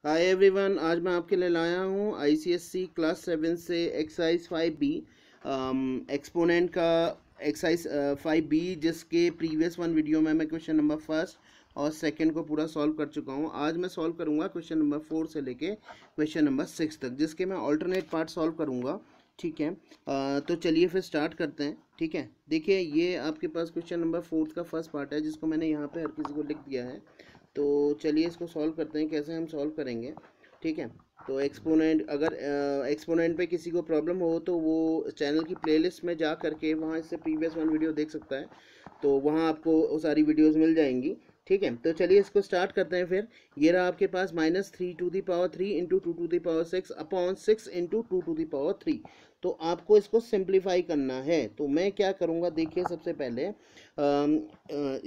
Hi everyone, आज मैं आपके लिए लाया हूँ आईसीएससी क्लास 7 से एक्सरसाइज 5B एक्सपोनेंट का एक्सरसाइज 5B, जिसके प्रीवियस वन वीडियो में मैं क्वेश्चन नंबर फर्स्ट और सेकंड को पूरा सॉल्व कर चुका हूँ। आज मैं सॉल्व करूँगा क्वेश्चन नंबर 4 से लेके क्वेश्चन नंबर 6 तक, जिसके मैं ऑल्टरनेट पार्ट सॉल्व करूँगा। ठीक है, तो चलिए फिर स्टार्ट करते हैं। ठीक है, देखिए ये आपके पास क्वेश्चन नंबर 4 का फर्स्ट पार्ट है, जिसको मैंने यहाँ पे हर किसी को लिख दिया है। तो चलिए इसको सॉल्व करते हैं, कैसे हम सॉल्व करेंगे। ठीक है, तो एक्सपोनेंट, अगर एक्सपोनेंट पे किसी को प्रॉब्लम हो तो वो चैनल की प्लेलिस्ट में जा करके वहाँ इससे प्रीवियस वन वीडियो देख सकता है, तो वहाँ आपको वो सारी वीडियोस मिल जाएंगी। ठीक है, तो चलिए इसको स्टार्ट करते हैं फिर। ये रहा आपके पास -3^3 इंटू 2^6 अपॉन 6 इंटू 2^3। तो आपको इसको सिंप्लीफाई करना है, तो मैं क्या करूँगा, देखिए सबसे पहले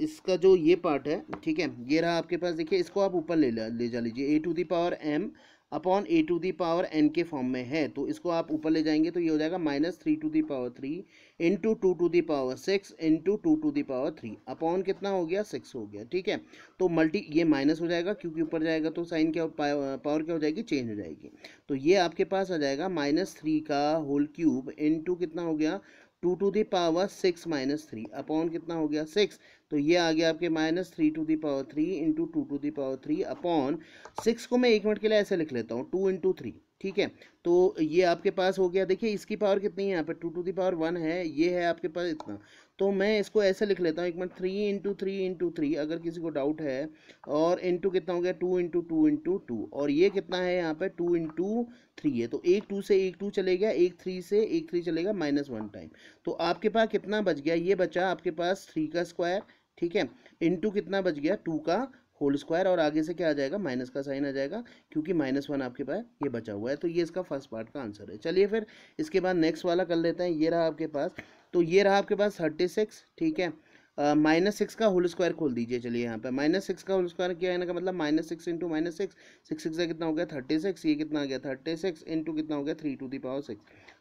इसका जो ये पार्ट है, ठीक है, ये रहा आपके पास। देखिए इसको आप ऊपर ले जा लीजिए, a⁴m अपॉन a⁴n के फॉर्म में है, तो इसको आप ऊपर ले जाएंगे तो ये हो जाएगा -3^3 इंटू 2^6 इंटू 2^3 अपॉन कितना हो गया, 6 हो गया। ठीक है, तो मल्टी ये माइनस हो जाएगा क्योंकि ऊपर जाएगा तो साइन क्या, पावर क्या हो जाएगी, चेंज हो जाएगी। तो ये आपके पास आ जाएगा -3 का होल क्यूब इंटू कितना हो गया, 2^6 अपॉन कितना हो गया, 6। तो ये आ गया आपके -3^3 इंटू 2^3 अपॉन 6 को मैं 1 मिनट के लिए ऐसे लिख लेता हूँ, 2 × 3। ठीक है, तो ये आपके पास हो गया। देखिए इसकी पावर कितनी है, यहाँ पे 2^1 है, ये है आपके पास इतना। तो मैं इसको ऐसे लिख लेता हूँ 1 मिनट, 3 × 3 × 3, अगर किसी को डाउट है। और इंटू कितना हो गया, 2 × 2 × 2, और ये कितना है यहाँ पे 2 × 3 है, तो एक 2 से एक 2 चलेगा, एक 3 से एक 3 चलेगा, -1 टाइम। तो आपके पास कितना बच गया, ये बचा आपके पास 3 का स्क्वायर। ठीक है, इंटू कितना बच गया, 2 का होल स्क्वायर, और आगे से क्या आ जाएगा, माइनस का साइन आ जाएगा क्योंकि -1 आपके पास ये बचा हुआ है। तो ये इसका फर्स्ट पार्ट का आंसर है। चलिए फिर इसके बाद नेक्स्ट वाला कर लेते हैं। ये रहा आपके पास, तो ये रहा आपके पास 36। ठीक है, -6 का होल स्क्वायर खोल दीजिए। चलिए यहाँ पे -6 का होल स्क्वायर किया है का मतलब -6 इंटू -6, 6 से कितना हो गया 36, ये कितना आ गया 36 इंटू कितना हो गया 3^6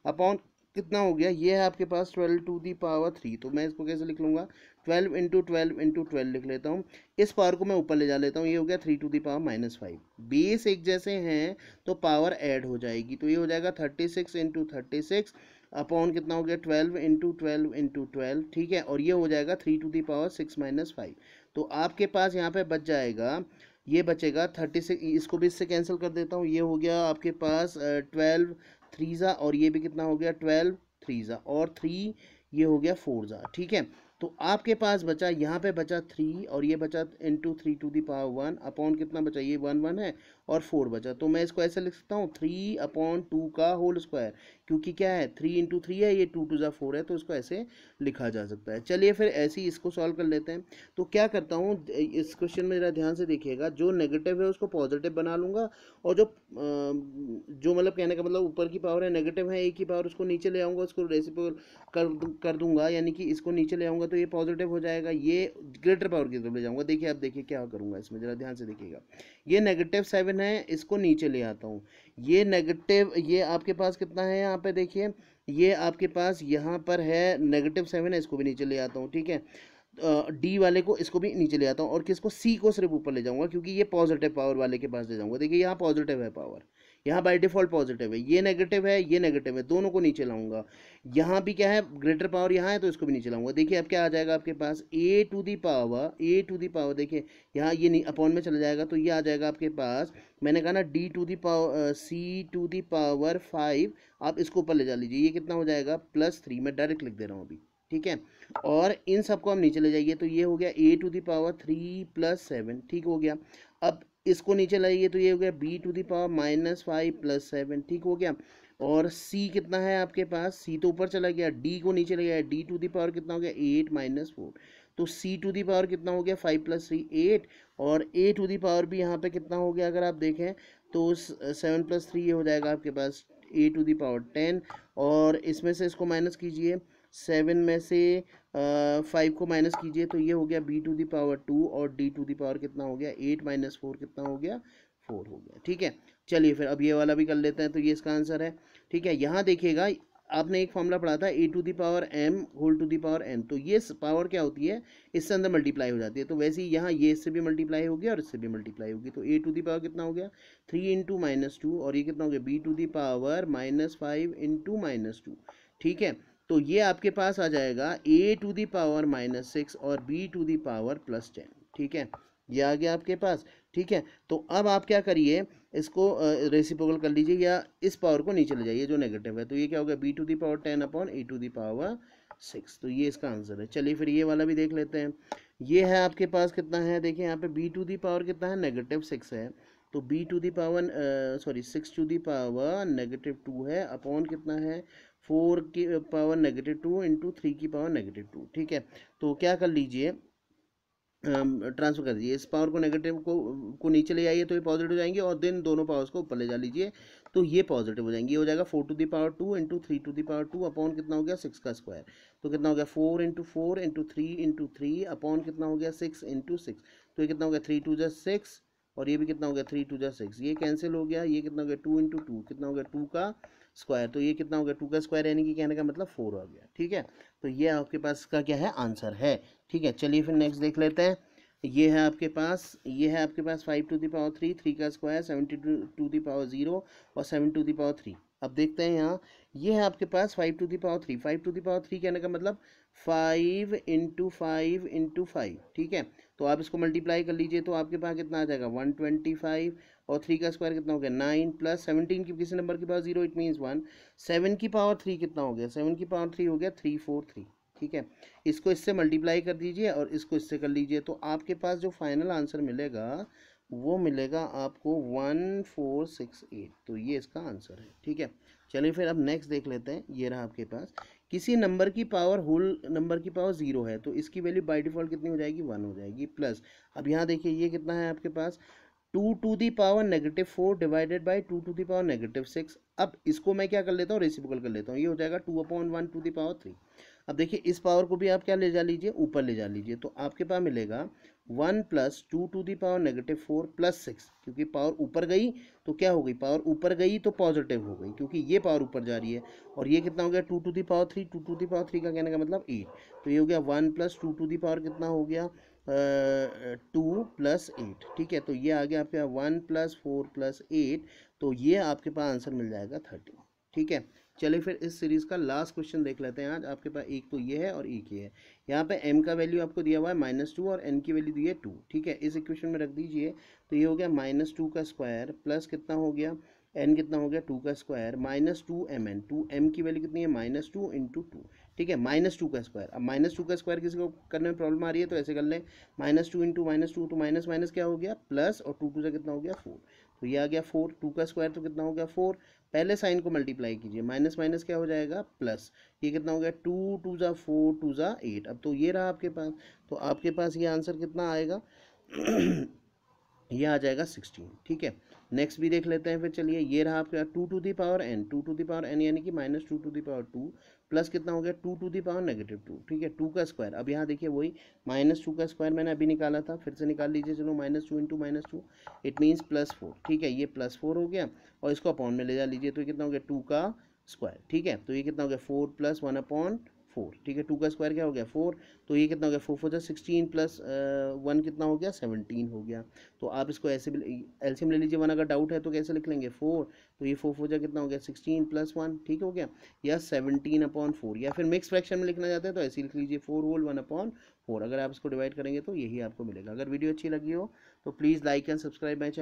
अपॉन कितना हो गया, ये है आपके पास 12^3। तो मैं इसको कैसे लिख लूँगा, 12 इंटू 12 इंटू 12 लिख लेता हूँ। इस पावर को मैं ऊपर ले जा लेता हूँ, ये हो गया 3^-5। बेस एक जैसे हैं तो पावर ऐड हो जाएगी, तो ये हो जाएगा 36 इंटू 36 अपॉन कितना हो गया 12 इंटू 12 इंटू 12। ठीक है, और ये हो जाएगा 3^6 - 5। तो आपके पास यहाँ पे बच जाएगा, ये बचेगा 36, इसको भी इससे कैंसिल कर देता हूँ। ये हो गया आपके पास 12 3 और ये भी कितना हो गया 12 3 और 3, ये हो गया 4। ठीक है, तो आपके पास बचा, यहाँ पे बचा 3 और ये बचा इंटू 3^1 अपॉन कितना बचा, ये 1 है और 4 बचा। तो मैं इसको ऐसे लिख सकता हूँ 3/2 का होल स्क्वायर, क्योंकि क्या है 3 इंटू 3 है, ये 2 × 4 है, तो इसको ऐसे लिखा जा सकता है। चलिए फिर ऐसे ही इसको सॉल्व कर लेते हैं। तो क्या करता हूँ, इस क्वेश्चन में ज़रा ध्यान से देखिएगा, जो नेगेटिव है उसको पॉजिटिव बना लूँगा, और जो मतलब कहने का मतलब ऊपर की पावर है नेगेटिव है, एक की पावर उसको नीचे ले आऊँगा, उसको रेसिप्रोकल कर दूंगा, यानी कि इसको नीचे ले आऊँगा तो ये पॉजिटिव हो जाएगा, ये ग्रेटर पावर की तरफ ले जाऊँगा। देखिए आप देखिए क्या करूँगा इसमें, ज़रा ध्यान से देखिएगा। ये -7 है, इसको नीचे ले आता हूँ। ये नेगेटिव, ये आपके पास कितना है यहाँ पे, देखिए ये आपके पास यहाँ पर है -7 है, इसको भी नीचे ले आता हूँ। ठीक है, डी वाले को, इसको भी नीचे ले आता हूँ, और किसको, सी को सिर्फ ऊपर ले जाऊंगा, क्योंकि ये पॉजिटिव पावर वाले के पास ले जाऊंगा। देखिए यहाँ पॉजिटिव है पावर, यहाँ बाय डिफॉल्ट पॉजिटिव है, ये नेगेटिव है, ये नेगेटिव है, दोनों को नीचे लाऊंगा। यहाँ भी क्या है, ग्रेटर पावर यहाँ है, तो इसको भी नीचे लाऊंगा। देखिए अब क्या आ जाएगा आपके पास, a⁴, देखिए यहाँ ये अपॉन में चला जाएगा, तो ये आ जाएगा आपके पास, मैंने कहा ना c⁵। आप इसको ऊपर ले जा लीजिए, ये कितना हो जाएगा +3, मैं डायरेक्ट लिख दे रहा हूँ अभी। ठीक है, और इन सबको हम नीचे ले जाइए, तो ये हो गया a⁴ 3 + 7। ठीक हो गया, अब इसको नीचे लाइए तो ये हो गया b⁵ -5 + 7। ठीक हो गया, और c कितना है आपके पास, c तो ऊपर चला गया, d को नीचे ले गया, d⁴ कितना हो गया 8 - 4। तो c⁴ कितना हो गया 5 + 3 8, और a⁴ भी यहाँ पे कितना हो गया, अगर आप देखें तो 7 + 3 ये हो जाएगा आपके पास a⁴ 10, और इसमें से इसको माइनस कीजिए, 7 में से 5 को माइनस कीजिए, तो ये हो गया b⁴ 2, और d⁴ कितना हो गया 8 - 4 कितना हो गया 4 हो गया। ठीक है, चलिए फिर अब ये वाला भी कर लेते हैं, तो ये इसका आंसर है। ठीक है, यहाँ देखिएगा, आपने एक फॉर्मूला पढ़ा था a to the power m whole to the power n, तो ये पावर क्या होती है, इससे अंदर मल्टीप्लाई हो जाती है। तो वैसे ही यहाँ ये इससे भी मल्टीप्लाई होगी और इससे भी मल्टीप्लाई होगी। तो a टू द पावर कितना हो गया 3 इंटू -2, और ये कितना हो गया b to the power -5 into -2। ठीक है, तो ये आपके पास आ जाएगा a टू द पावर -6 और b टू द पावर +10। ठीक है, ये आ गया आपके पास। ठीक है, तो अब आप क्या करिए, इसको रेसिप्रोकल कर लीजिए या इस पावर को नीचे ले जाइए जो नेगेटिव है। तो ये क्या हो गया b to the power 10 upon a to the power 6। तो ये इसका आंसर है। चलिए फिर ये वाला भी देख लेते हैं। ये है आपके पास कितना है, देखिए यहाँ पे b टू द पावर कितना है, -6 है। तो b to the power 6 to the power -2 है अपॉन कितना है 4 की पावर -2 इंटू 3 की पावर -2। ठीक है, तो क्या कर लीजिए, ट्रांसफर कर दीजिए, इस पावर को नेगेटिव को नीचे ले आइए तो ये पॉजिटिव हो जाएंगे, और देन दोनों पावर्स को ऊपर ले जा लीजिए तो ये पॉजिटिव हो जाएंगे। ये हो जाएगा 4 to the power 2 into 3 to the power 2 upon कितना हो गया 6 का स्क्वायर। तो कितना हो गया 4 इंटू 4 इंटू 3 इंटू 3 अपॉन कितना हो गया 6 इंटू 6। तो ये कितना हो गया 3 टू 6, और ये भी कितना हो गया 3 टू 6, ये कैंसिल हो गया। ये कितना हो गया 2 इंटू 2, कितना हो गया 2 का स्क्वायर। तो ये कितना हो गया 2 का स्क्वायर, यानी कि कहने का मतलब 4 आ गया। ठीक है, तो ये आपके पास इसका क्या है, आंसर है। ठीक है, चलिए फिर नेक्स्ट देख लेते हैं। ये है आपके पास 5 टू द पावर 3, 3 का स्क्वायर, 70 टू द पावर 0 और 7 टू द पावर 3। अब देखते हैं यहाँ, ये है आपके पास 5 to the power 3। 5 to the power 3 कहने का मतलब 5 इंटू 5 इंटू 5। ठीक है, तो आप इसको मल्टीप्लाई कर लीजिए तो आपके पास कितना आ जाएगा 125, और 3 का स्क्वायर कितना हो गया 9 प्लस 17 की किसी नंबर की पावर 0 इट मीन्स 1। 7 की पावर 3 कितना हो गया, 7 की पावर 3 हो गया 343। ठीक है, इसको इससे मल्टीप्लाई कर दीजिए और इसको इससे कर लीजिए, तो आपके पास जो फाइनल आंसर मिलेगा वो मिलेगा आपको 1468। तो ये इसका आंसर है। ठीक है, चलिए फिर अब नेक्स्ट देख लेते हैं। ये रहा आपके पास, किसी नंबर की पावर होल नंबर की पावर 0 है तो इसकी वैल्यू बाय डिफ़ॉल्ट कितनी हो जाएगी 1 हो जाएगी। प्लस अब यहाँ देखिए ये कितना है आपके पास 2 to the power -4 divided by 2 to the power -6। अब इसको मैं क्या कर लेता हूँ, रेसिप्रोकल कर लेता हूँ। ये हो जाएगा 2/1 टू दी पावर 3। अब देखिए इस पावर को भी आप क्या ले जा लीजिए, ऊपर ले जा लीजिए, तो आपके पास मिलेगा 1 plus 2 to the power -4 plus 6। क्योंकि पावर ऊपर गई तो क्या हो गई, पावर ऊपर गई तो पॉजिटिव हो गई क्योंकि ये पावर ऊपर जा रही है। और ये कितना हो गया 2 to the power 3, 2 to the power 3 का कहने का मतलब 8। तो ये हो गया 1 प्लस 2 टू दी पावर कितना हो गया 2 प्लस 8। ठीक है, तो ये आ गया आपके 1 प्लस 4 प्लस 8। तो ये आपके पास आंसर मिल जाएगा 30। ठीक है, चलिए फिर इस सीरीज़ का लास्ट क्वेश्चन देख लेते हैं आज। आपके पास एक तो ये है और एक ये है। यहाँ पे m का वैल्यू आपको दिया हुआ है -2 और n की वैल्यू दी है 2। ठीक है, इस इक्वेशन में रख दीजिए तो ये हो गया -2 का स्क्वायर प्लस कितना हो गया n कितना हो गया 2 का स्क्वायर -2mn। 2m की वैल्यू कितनी है -2 इंटू 2। ठीक है, -2 का स्क्वायर। अब -2 का स्क्वायर किसी को करने में प्रॉब्लम आ रही है तो ऐसे कर लें, -2 इंटू -2 तो माइनस माइनस क्या हो गया प्लस, और 2 2 से कितना हो गया 4। तो ये आ गया 4। 2 का स्क्वायर तो कितना हो गया 4। पहले साइन को मल्टीप्लाई कीजिए, माइनस माइनस क्या हो जाएगा प्लस। ये कितना हो गया 2 2 ज़ा 4 2 ज़ा 8। अब तो ये रहा आपके पास, तो आपके पास ये आंसर कितना आएगा ये आ जाएगा 16। ठीक है, नेक्स्ट भी देख लेते हैं फिर। चलिए ये रहा आपके 2 to the power n, 2 to the power n यानी कि -2 टू दी पावर 2 प्लस कितना हो गया 2 टू दी पावर -2। ठीक है, 2 का स्क्वायर। अब यहाँ देखिए वही -2 का स्क्वायर मैंने अभी निकाला था, फिर से निकाल लीजिए। चलो -2 इंटू -2 इट मीन्स +4। ठीक है, ये +4 हो गया और इसको अपॉन में ले जा लीजिए तो कितना हो गया 2 का स्क्वायर। ठीक है, तो ये कितना हो गया 4 प्लस 1/4। ठीक है, 2 का स्क्वायर क्या हो गया 4। तो ये कितना हो गया 4 4 16 प्लस 1 कितना हो गया 17 हो गया। तो आप इसको ऐसे भी एलसीएम ले लीजिए 1, अगर डाउट है तो कैसे लिख लेंगे 4। तो ये 4 4 कितना हो गया 16 प्लस 1। ठीक हो गया, या 17/4। या फिर मिक्स फ्रैक्शन में लिखना चाहते हैं तो ऐसे लिख लीजिए 4 होल 1/4। अगर आप इसको डिवाइड करेंगे तो यही आपको मिलेगा। अगर वीडियो अच्छी लगी हो तो please like and subscribe my channel.